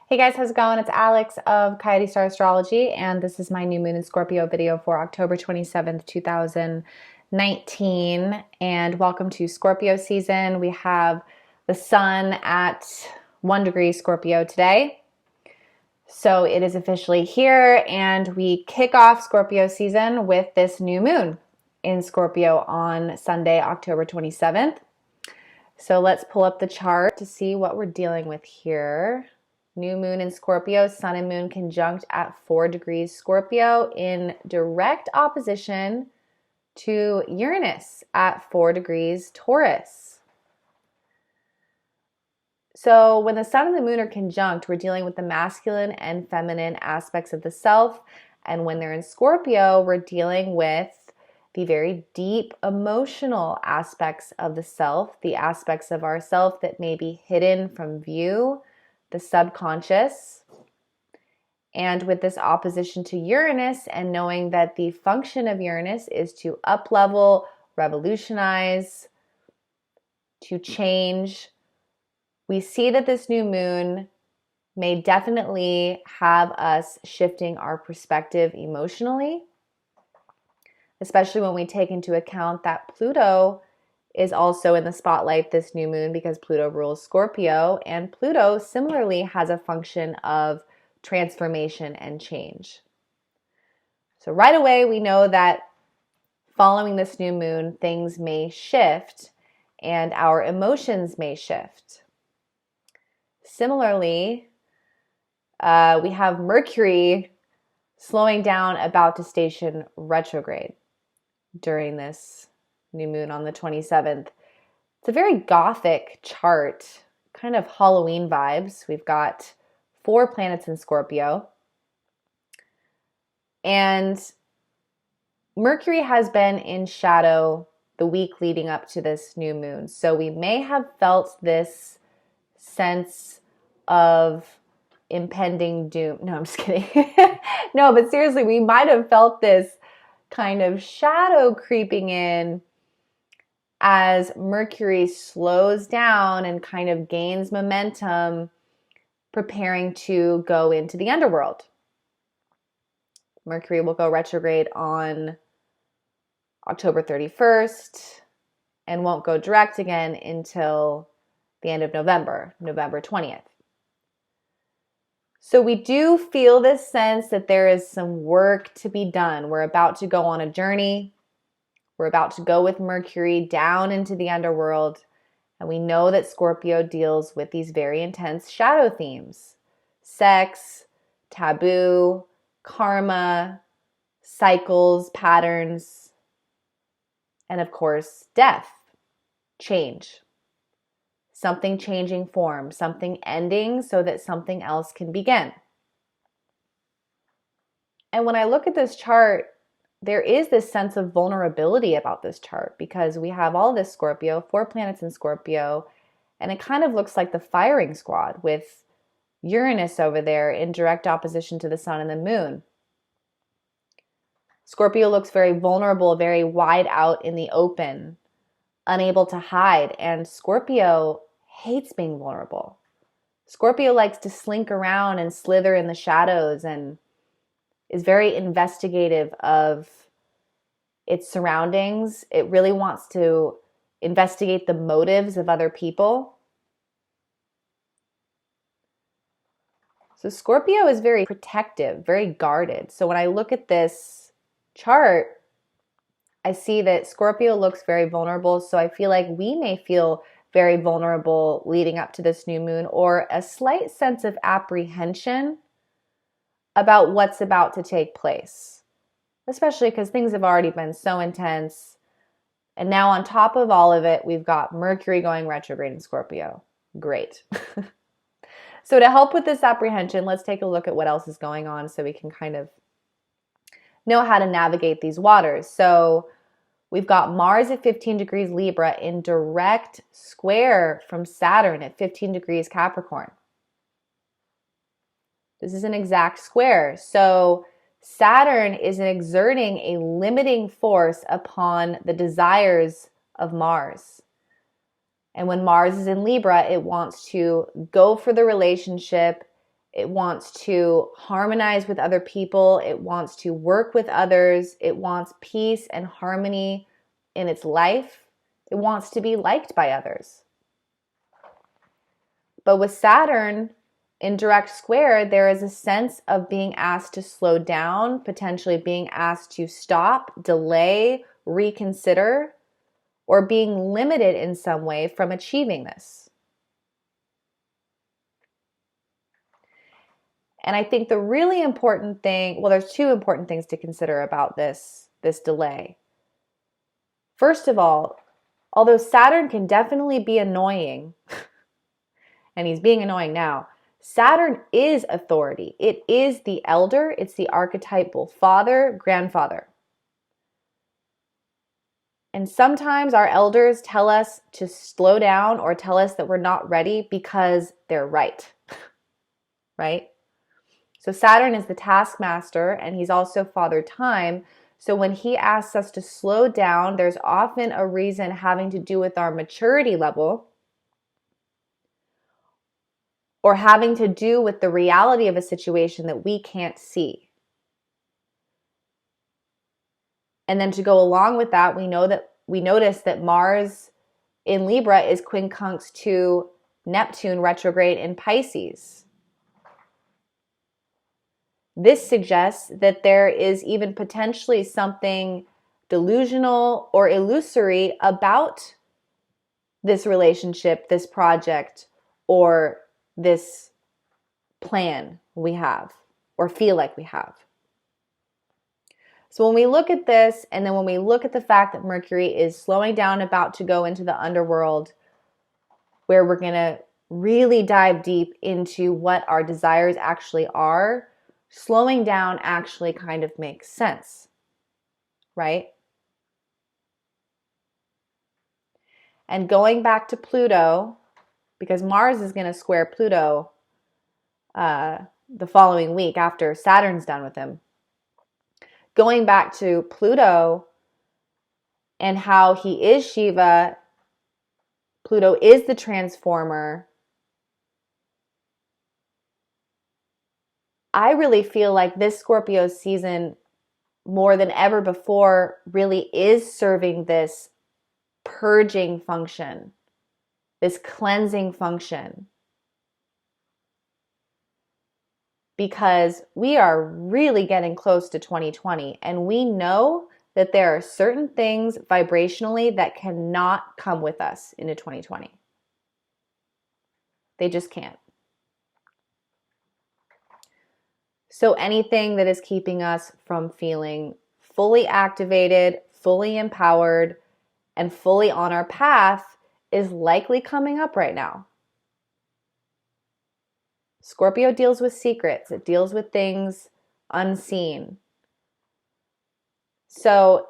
Hey guys, how's it going? It's Alex of Coyote Star Astrology, and this is my new moon in Scorpio video for October 27th, 2019. And welcome to Scorpio season. We have the sun at 1 degree Scorpio today. So it is officially here, and we kick off Scorpio season with this new moon in Scorpio on Sunday, October 27th. So let's pull up the chart to see what we're dealing with here. New moon in Scorpio, sun and moon conjunct at 4 degrees Scorpio in direct opposition to Uranus at 4 degrees Taurus. So when the sun and the moon are conjunct, we're dealing with the masculine and feminine aspects of the self. And when they're in Scorpio, we're dealing with the very deep emotional aspects of the self, the aspects of ourself that may be hidden from view, the subconscious. And with this opposition to Uranus and knowing that the function of Uranus is to up-level, revolutionize, to change, we see that this new moon may definitely have us shifting our perspective emotionally, especially when we take into account that Pluto is also in the spotlight this new moon because Pluto rules Scorpio, and Pluto similarly has a function of transformation and change. So right away we know that following this new moon, things may shift and our emotions may shift. Similarly, we have Mercury slowing down, about to station retrograde during this new moon on the 27th. It's a very gothic chart, kind of Halloween vibes. We've got 4 planets in Scorpio. And Mercury has been in shadow the week leading up to this new moon. So we may have felt this sense of impending doom. No, I'm just kidding. No, but seriously, we might have felt this kind of shadow creeping in as Mercury slows down and kind of gains momentum, preparing to go into the underworld. Mercury will go retrograde on October 31st and won't go direct again until the end of November 20th. So we do feel this sense that there is some work to be done. We're about to go on a journey. We're about to go with Mercury down into the underworld. And we know that Scorpio deals with these very intense shadow themes: sex, taboo, karma, cycles, patterns, and of course, death, change. Something changing form, something ending so that something else can begin. And when I look at this chart, there is this sense of vulnerability about this chart because we have all this Scorpio, 4 planets in Scorpio, and it kind of looks like the firing squad with Uranus over there in direct opposition to the sun and the moon. Scorpio looks very vulnerable, very wide out in the open, unable to hide, and Scorpio hates being vulnerable. Scorpio likes to slink around and slither in the shadows and is very investigative of its surroundings. It really wants to investigate the motives of other people. So Scorpio is very protective, very guarded. So when I look at this chart, I see that Scorpio looks very vulnerable. So I feel like we may feel very vulnerable leading up to this new moon, or a slight sense of apprehension about what's about to take place, especially because things have already been so intense. And now on top of all of it, we've got Mercury going retrograde in Scorpio. Great. So to help with this apprehension, let's take a look at what else is going on so we can kind of know how to navigate these waters. So we've got Mars at 15 degrees Libra in direct square from Saturn at 15 degrees Capricorn. This is an exact square. So Saturn is exerting a limiting force upon the desires of Mars. And when Mars is in Libra, it wants to go for the relationship. It wants to harmonize with other people. It wants to work with others. It wants peace and harmony in its life. It wants to be liked by others. But with Saturn in direct square, there is a sense of being asked to slow down, potentially being asked to stop, delay, reconsider, or being limited in some way from achieving this. And I think the really important thing, well, there's two important things to consider about this delay. First of all, although Saturn can definitely be annoying, and he's being annoying now, Saturn is authority. It is the elder. It's the archetypal father, grandfather. And sometimes our elders tell us to slow down or tell us that we're not ready because they're right, right? So Saturn is the taskmaster, and he's also Father Time. So when he asks us to slow down, there's often a reason having to do with our maturity level or having to do with the reality of a situation that we can't see. And then to go along with that, we notice that Mars in Libra is quincunx to Neptune retrograde in Pisces. This suggests that there is even potentially something delusional or illusory about this relationship, this project, or this plan we have or feel like we have. So when we look at this, and then when we look at the fact that Mercury is slowing down, about to go into the underworld, where we're going to really dive deep into what our desires actually are, slowing down actually kind of makes sense, right? And going back to Pluto, because Mars is going to square Pluto the following week after Saturn's done with him. Going back to Pluto and how he is Shiva, Pluto is the transformer. I really feel like this Scorpio season, more than ever before, really is serving this purging function, this cleansing function. Because we are really getting close to 2020, and we know that there are certain things vibrationally that cannot come with us into 2020. They just can't. So anything that is keeping us from feeling fully activated, fully empowered, and fully on our path is likely coming up right now. Scorpio deals with secrets. It deals with things unseen. So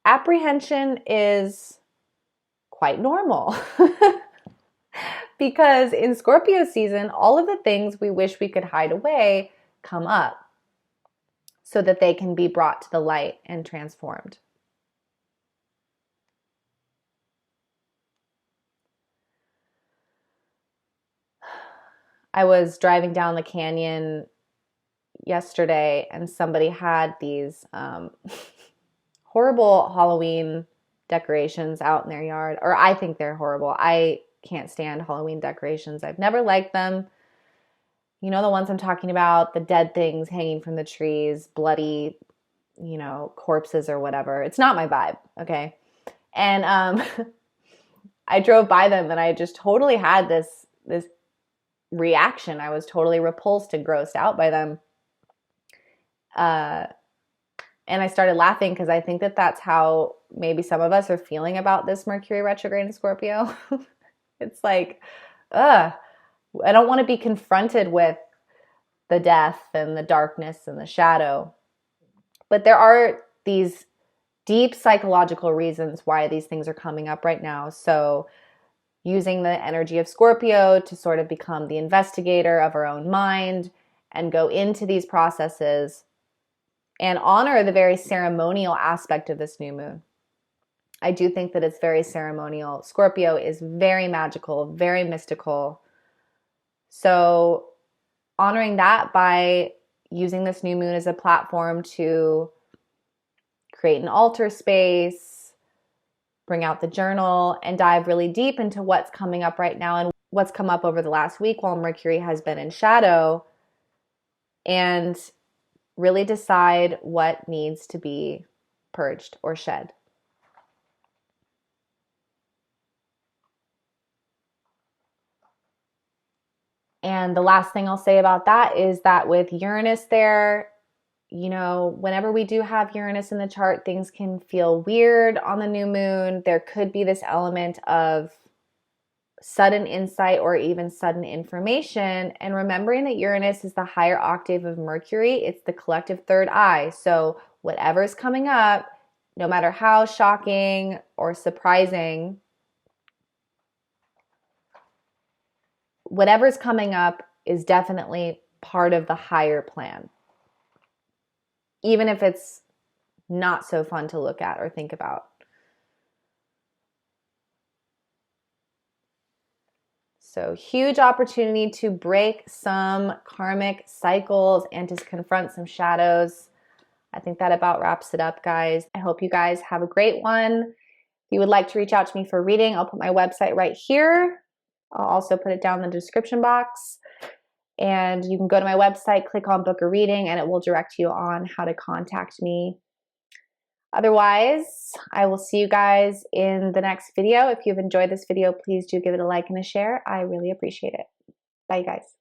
apprehension is quite normal because in Scorpio season, all of the things we wish we could hide away come up so that they can be brought to the light and transformed. I was driving down the canyon yesterday, and somebody had these horrible Halloween decorations out in their yard. Or I think they're horrible. I can't stand Halloween decorations. I've never liked them. You know the ones I'm talking about, the dead things hanging from the trees, bloody, corpses or whatever. It's not my vibe, okay? And I drove by them, and I just totally had this reaction. I was totally repulsed and grossed out by them. And I started laughing because I think that that's how maybe some of us are feeling about this Mercury retrograde in Scorpio. It's like, I don't want to be confronted with the death and the darkness and the shadow. But there are these deep psychological reasons why these things are coming up right now. So using the energy of Scorpio to sort of become the investigator of our own mind and go into these processes and honor the very ceremonial aspect of this new moon. I do think that it's very ceremonial. Scorpio is very magical, very mystical. So honoring that by using this new moon as a platform to create an altar space, bring out the journal, and dive really deep into what's coming up right now and what's come up over the last week while Mercury has been in shadow, and really decide what needs to be purged or shed. And the last thing I'll say about that is that with Uranus there, you know, whenever we do have Uranus in the chart, things can feel weird on the new moon. There could be this element of sudden insight or even sudden information. And remembering that Uranus is the higher octave of Mercury, it's the collective third eye. So whatever's coming up, no matter how shocking or surprising, whatever's coming up is definitely part of the higher plan, even if it's not so fun to look at or think about. So huge opportunity to break some karmic cycles and to confront some shadows. I think that about wraps it up, guys. I hope you guys have a great one. If you would like to reach out to me for a reading, I'll put my website right here. I'll also put it down in the description box. And you can go to my website, click on book a reading, and it will direct you on how to contact me. Otherwise, I will see you guys in the next video. If you've enjoyed this video, please do give it a like and a share. I really appreciate it. Bye, guys.